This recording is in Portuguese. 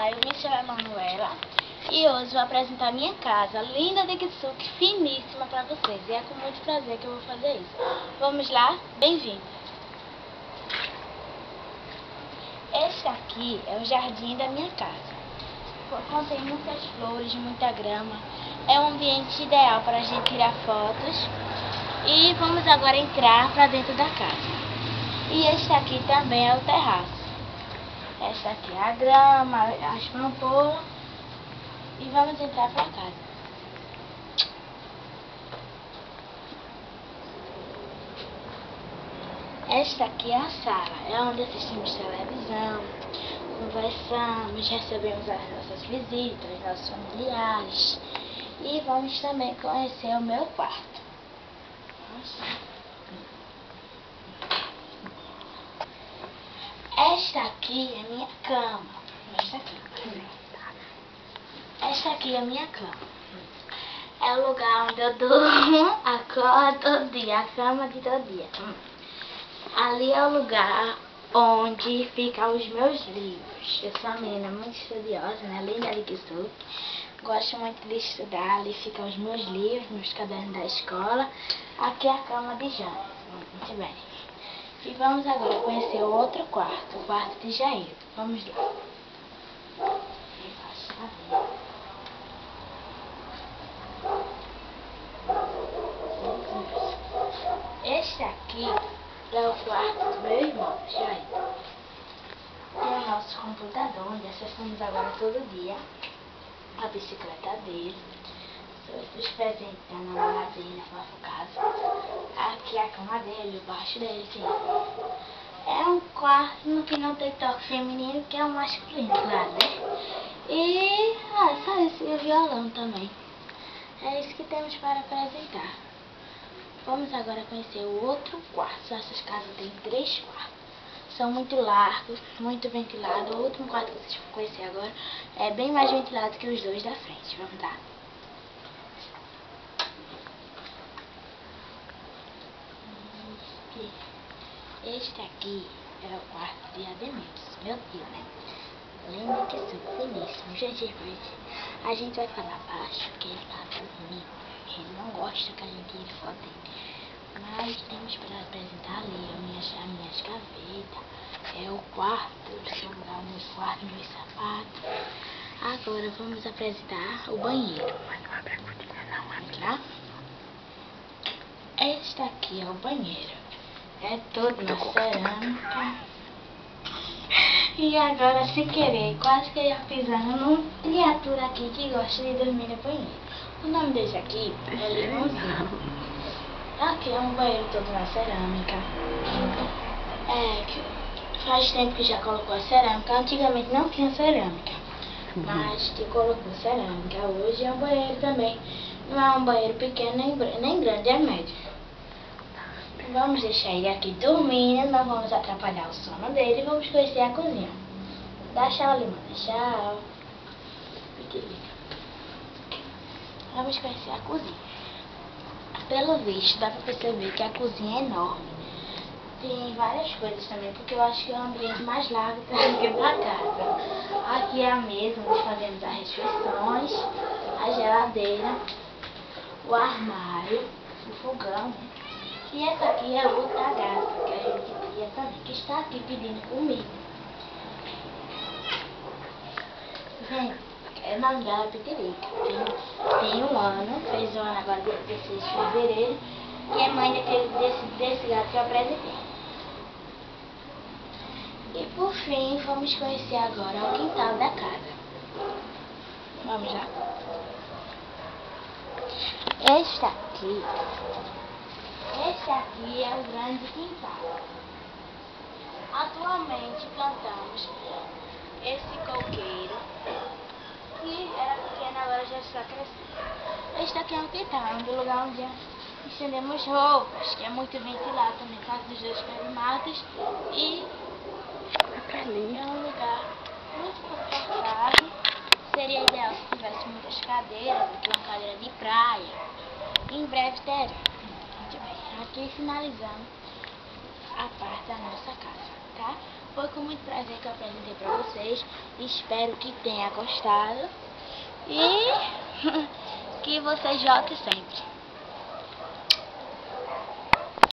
Olá, eu me chamo Emanuela e hoje vou apresentar minha casa linda de kisuke, finíssima para vocês. E é com muito prazer que eu vou fazer isso. Vamos lá? Bem-vindos! Este aqui é o jardim da minha casa. Contém muitas flores, muita grama. É um ambiente ideal para a gente tirar fotos. E vamos agora entrar para dentro da casa. E este aqui também é o terraço. Esta aqui é a grama, as pampolas. E vamos entrar para casa. Esta aqui é a sala. É onde assistimos televisão, conversamos, recebemos as nossas visitas, nossos familiares. E vamos também conhecer o meu quarto. Esta aqui é minha cama. Esta aqui é a minha cama. É o lugar onde eu durmo, acordo todo dia, a cama de todo dia. Ali é o lugar onde ficam os meus livros. Eu sou uma menina muito estudiosa, né? Linda de que sou. Gosto muito de estudar. Ali ficam os meus livros, meus cadernos da escola. Aqui é a cama de Jana. Muito bem. E vamos agora conhecer o outro quarto, o quarto de Jair. Vamos lá. Este aqui é o quarto do meu irmão, Jair. Tem o nosso computador, onde acessamos agora todo dia. A bicicleta dele. Os presentes da namorada dele, na nossa casa. Aqui a cama dele, o baixo dele, sim. É um quarto no que não tem toque feminino, que é o masculino, claro, né? E só isso, e o violão também. É isso que temos para apresentar. Vamos agora conhecer o outro quarto. Essas casas têm 3 quartos. São muito largos, muito ventilados. O último quarto que vocês vão conhecer agora é bem mais ventilado que os dois da frente. Vamos lá. Este aqui é o quarto de Ademilson, meu tio, né? Lembra que sou finíssimo. Gente, a gente vai falar baixo, porque ele tá dormindo. Ele não gosta que a gente tire foto dele. Mas temos para apresentar ali as minhas gavetas. É o quarto, deixa eu mudar o meu quarto, meus sapatos. Agora vamos apresentar o banheiro. Mas não abre a cortina não, vamos lá? Este aqui é o banheiro. É todo na cerâmica. E agora, sem querer, quase que eu ia pisando numa criatura aqui que gosta de dormir no banheiro. O nome desse aqui é Limãozinho. Aqui é um banheiro todo na cerâmica. Que faz tempo que já colocou a cerâmica. Antigamente não tinha cerâmica, mas que colocou cerâmica. Hoje é um banheiro também. Não é um banheiro pequeno nem grande, é médio. Vamos deixar ele aqui dormindo, não vamos atrapalhar o sono dele. Vamos conhecer a cozinha. Dá tchau, Limana. Tchau. Vamos conhecer a cozinha. Pelo visto, dá pra perceber que a cozinha é enorme. Tem várias coisas também, porque eu acho que é um ambiente mais largo do que da casa. Aqui é a mesa onde fazemos as refeições, a geladeira, o armário, o fogão, né? E essa aqui é a luz da gata, que a gente cria também, que está aqui pedindo comida. Gente, o nome dela é Pitirica. Tem 1 ano, fez 1 ano agora, dia 16 de fevereiro. E é mãe desse gato que eu apresentei. E por fim, vamos conhecer agora o quintal da casa. Vamos lá. Este aqui é o grande quintal. Atualmente plantamos esse coqueiro, que era pequeno, agora já está crescendo. Este aqui é um quintal, um lugar onde estendemos roupas, que é muito ventilado também, por causa dos 2 perimatos. E é um lugar muito confortável. Seria ideal se tivesse muitas cadeiras, aqui uma cadeira de praia. Em breve terá. Muito bem, aqui finalizamos a parte da nossa casa. tá? Foi com muito prazer que eu apresentei pra vocês. Espero que tenha gostado. E que vocês joguem sempre.